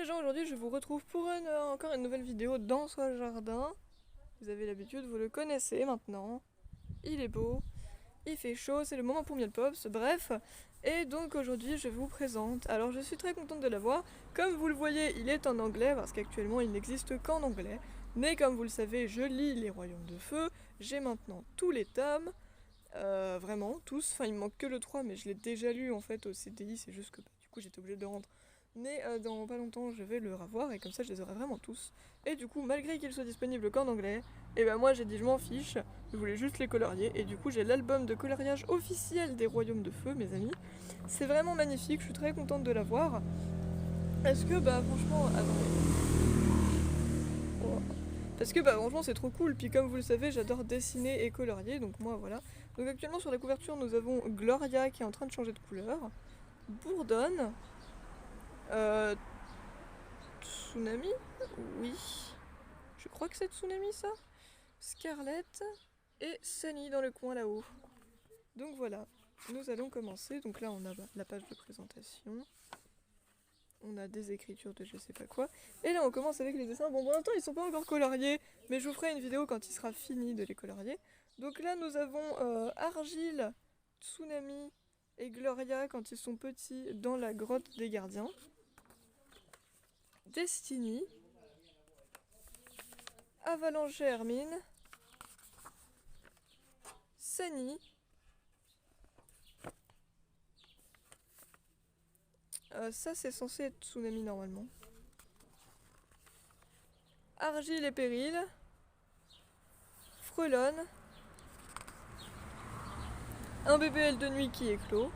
gens, aujourd'hui je vous retrouve pour encore une nouvelle vidéo dans ce jardin. Vous avez l'habitude, vous le connaissez maintenant. Il est beau, il fait chaud, c'est le moment pour Miel Pops, bref. Et donc aujourd'hui je vous présente, alors je suis très contente de l'avoir. Comme vous le voyez, il est en anglais parce qu'actuellement il n'existe qu'en anglais. Mais comme vous le savez, je lis Les Royaumes de Feu, j'ai maintenant tous les tomes. Vraiment, tous, enfin il me manque que le 3 mais je l'ai déjà lu en fait au CDI, c'est juste que du coup j'étais obligée de le rendre. Mais dans pas longtemps je vais le revoir et comme ça je les aurai vraiment tous. Et du coup malgré qu'ils soient disponibles qu'en anglais, et ben moi j'ai dit je m'en fiche, je voulais juste les colorier et du coup j'ai l'album de coloriage officiel des Royaumes de Feu mes amis. C'est vraiment magnifique, je suis très contente de l'avoir. Est-ce que bah franchement, attendez. Oh. Parce que bah franchement c'est trop cool, puis comme vous le savez j'adore dessiner et colorier, donc moi voilà. Donc actuellement sur la couverture nous avons Gloria qui est en train de changer de couleur, Bourdonne, euh, Tsunami, oui, je crois que c'est Tsunami ça, Scarlett et Sunny dans le coin là-haut. Donc voilà, nous allons commencer, donc là on a la page de présentation. On a des écritures de je sais pas quoi. Et là on commence avec les dessins. Bon pour l'instant ils sont pas encore coloriés, mais je vous ferai une vidéo quand il sera fini de les colorier. Donc là nous avons Argile, Tsunami et Gloria quand ils sont petits dans la grotte des gardiens. Destiny, Avalanche et Hermine, Sunny, ça c'est censé être Tsunami normalement. Argile et Péril, Frelonne, un bébé aile de nuit qui éclot,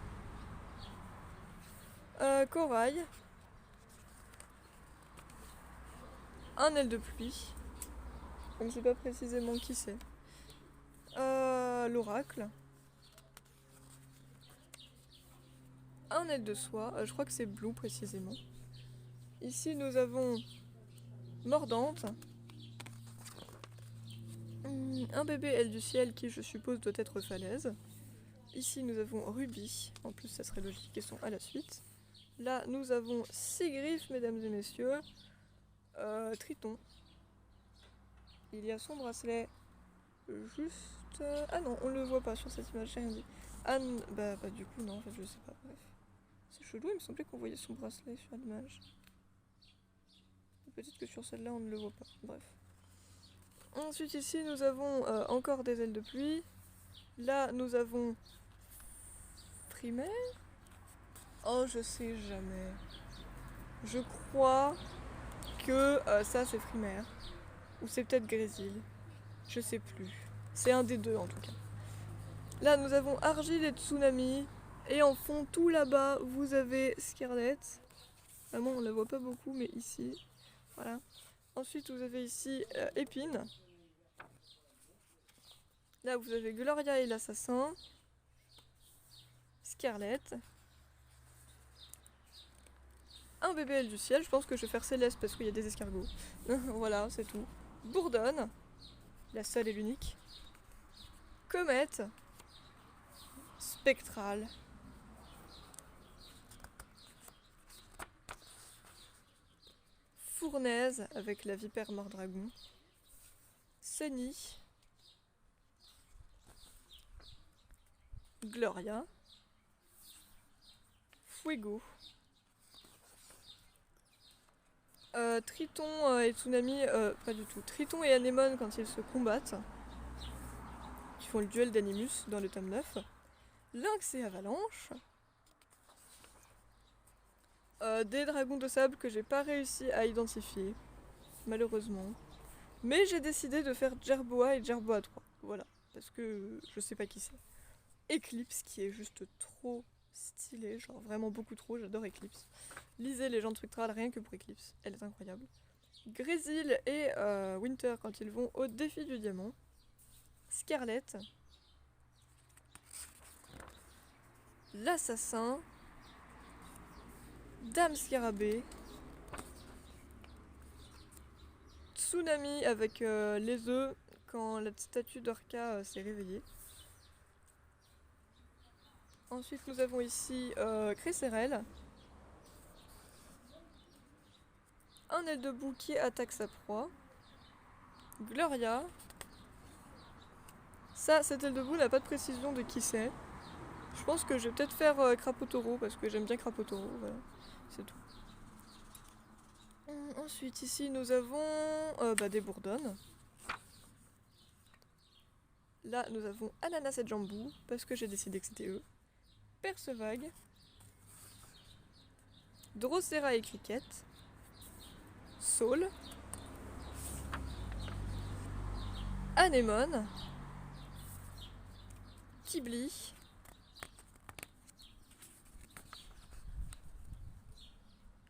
Corail, un aile de pluie, on ne sait pas précisément qui c'est, l'oracle, un aile de soie, je crois que c'est Blue précisément. Ici nous avons Mordante, un bébé aile du ciel qui je suppose doit être Falaise. Ici nous avons Ruby, en plus ça serait logique qu'ils sont à la suite. Là nous avons Sigrif mesdames et messieurs, Triton. Il y a son bracelet juste... Ah non on le voit pas sur cette image, j'ai rien dit. Anne, bah du coup non en fait je sais pas, bref. C'est chelou, il me semblait qu'on voyait son bracelet sur l'image. Peut-être que sur celle-là on ne le voit pas, bref. Ensuite ici nous avons encore des ailes de pluie. Là nous avons Primaire. Oh je sais jamais. Je crois que ça c'est Primaire. Ou c'est peut-être Grésil. Je sais plus. C'est un des deux en tout cas. Là nous avons Argile et Tsunami. Et en fond tout là-bas vous avez Scarlett. Vraiment on la voit pas beaucoup mais ici. Voilà. Ensuite vous avez ici Épine. Là vous avez Gloria et l'assassin. Scarlett. Un bébé aile du ciel, je pense que je vais faire Céleste parce qu'il y a des escargots. Voilà, c'est tout. Bourdonne, la seule et l'unique. Comète. Spectrale. Fournaise avec la vipère mort-dragon. Sunny. Gloria. Fuego. Triton et Tsunami, pas du tout. Triton et Anémone quand ils se combattent. Qui font le duel d'Animus dans le tome 9. Lynx et Avalanche. Des dragons de sable que j'ai pas réussi à identifier, malheureusement. Mais j'ai décidé de faire Jerboa et Jerboa 3. Voilà, parce que je sais pas qui c'est. Eclipse qui est juste trop stylée, genre vraiment beaucoup trop, j'adore Eclipse. Lisez Légende spectrale rien que pour Eclipse, elle est incroyable. Grésil et Winter quand ils vont au défi du diamant. Scarlett. L'assassin. Dame Scarabée. Tsunami avec les œufs quand la statue d'Orca s'est réveillée. Ensuite nous avons ici Cresserelle. Un aile debout qui attaque sa proie. Gloria. Ça, cette aile debout n'a pas de précision de qui c'est. Je pense que je vais peut-être faire Crapotoro parce que j'aime bien Crapotoro, voilà, c'est tout. Ensuite ici nous avons des bourdonnes. Là nous avons Ananas et Jambou parce que j'ai décidé que c'était eux. Percevague. Drosera et Cricket. Saul. Anémone. Kibli.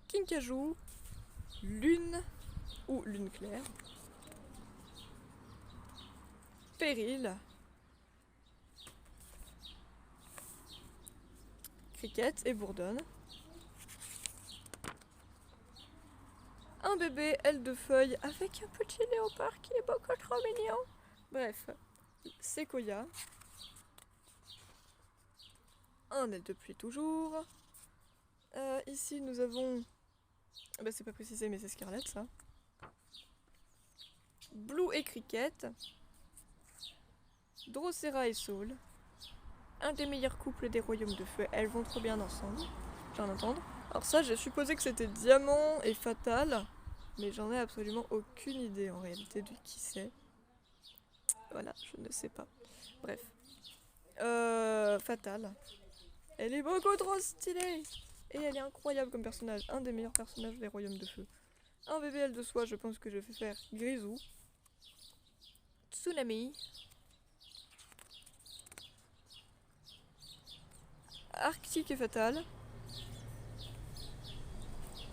Kinkajou. Lune ou Lune claire. Péril. Cricket et Bourdonne. Un bébé aile de feuille avec un petit léopard qui est beaucoup trop mignon. Bref, Séquoia. Un aile de pluie toujours. Ici nous avons... c'est pas précisé mais c'est Scarlett ça. Blue et Cricket. Drosera et Saul. Un des meilleurs couples des royaumes de feu. Elles vont trop bien ensemble. J'en entends. Alors ça j'ai supposé que c'était Diamant et Fatal. Mais j'en ai absolument aucune idée en réalité de qui c'est. Voilà, je ne sais pas. Bref. Fatal. Elle est beaucoup trop stylée. Et elle est incroyable comme personnage. Un des meilleurs personnages des royaumes de feu. Un bébé aile de soie, je pense que je vais faire Grisou. Tsunami. Arctique et Fatal.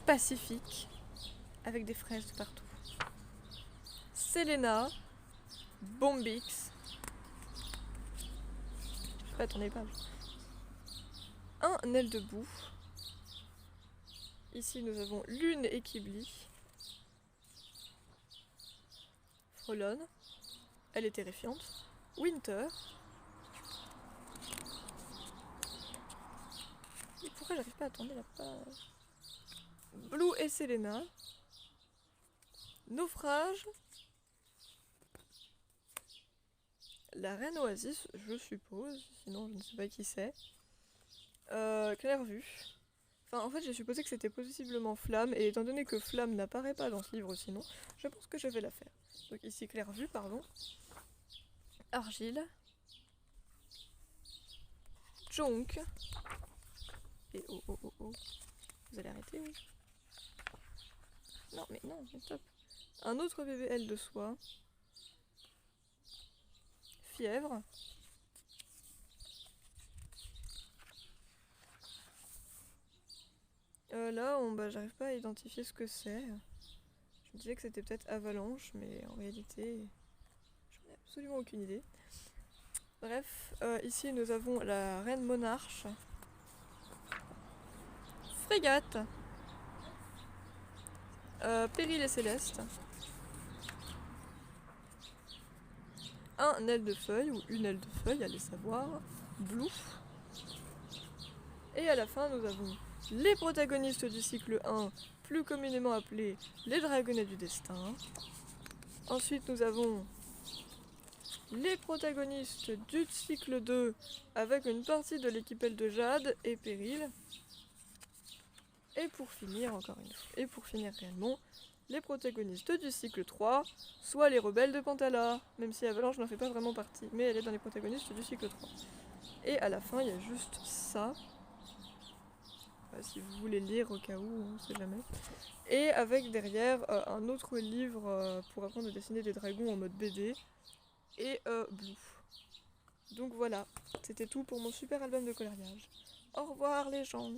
Pacifique. Avec des fraises de partout. Selena. Bombix. Je vais pas tourner les pages. Un aile de boue. Ici nous avons Lune et Kibli. Frolon. Elle est terrifiante. Winter. Et pourquoi j'arrive pas à tourner la page? Blue et Selena. Naufrage. La reine Oasis, je suppose. Sinon je ne sais pas qui c'est. Clairvue. Enfin, en fait, j'ai supposé que c'était possiblement Flamme, et étant donné que Flamme n'apparaît pas dans ce livre sinon, je pense que je vais la faire. Donc ici, Clairvue, pardon. Argile. Jonk. Et oh oh oh oh. Vous allez arrêter, oui. Non, mais non, mais stop. Un autre bébé aile de soie. Fièvre. Là, j'arrive pas à identifier ce que c'est. Je me disais que c'était peut-être Avalanche, mais en réalité, j'en ai absolument aucune idée. Bref, ici nous avons la reine monarche. Frégate. Péril et Céleste. Un aile de feuille, ou une aile de feuille, allez savoir. Blue. Et à la fin, nous avons les protagonistes du cycle 1, plus communément appelés les dragonnets du destin. Ensuite, nous avons les protagonistes du cycle 2, avec une partie de l'équipe aile de Jade et Péril. Et pour finir, encore une fois, et pour finir réellement, les protagonistes du cycle 3, soit les rebelles de Pantala, même si Avalanche n'en fait pas vraiment partie, mais elle est dans les protagonistes du cycle 3. Et à la fin, il y a juste ça. Si vous voulez lire au cas où, on sait jamais. Et avec derrière un autre livre pour apprendre à dessiner des dragons en mode BD. Et Blue. Donc voilà, c'était tout pour mon super album de coloriage. Au revoir les gens.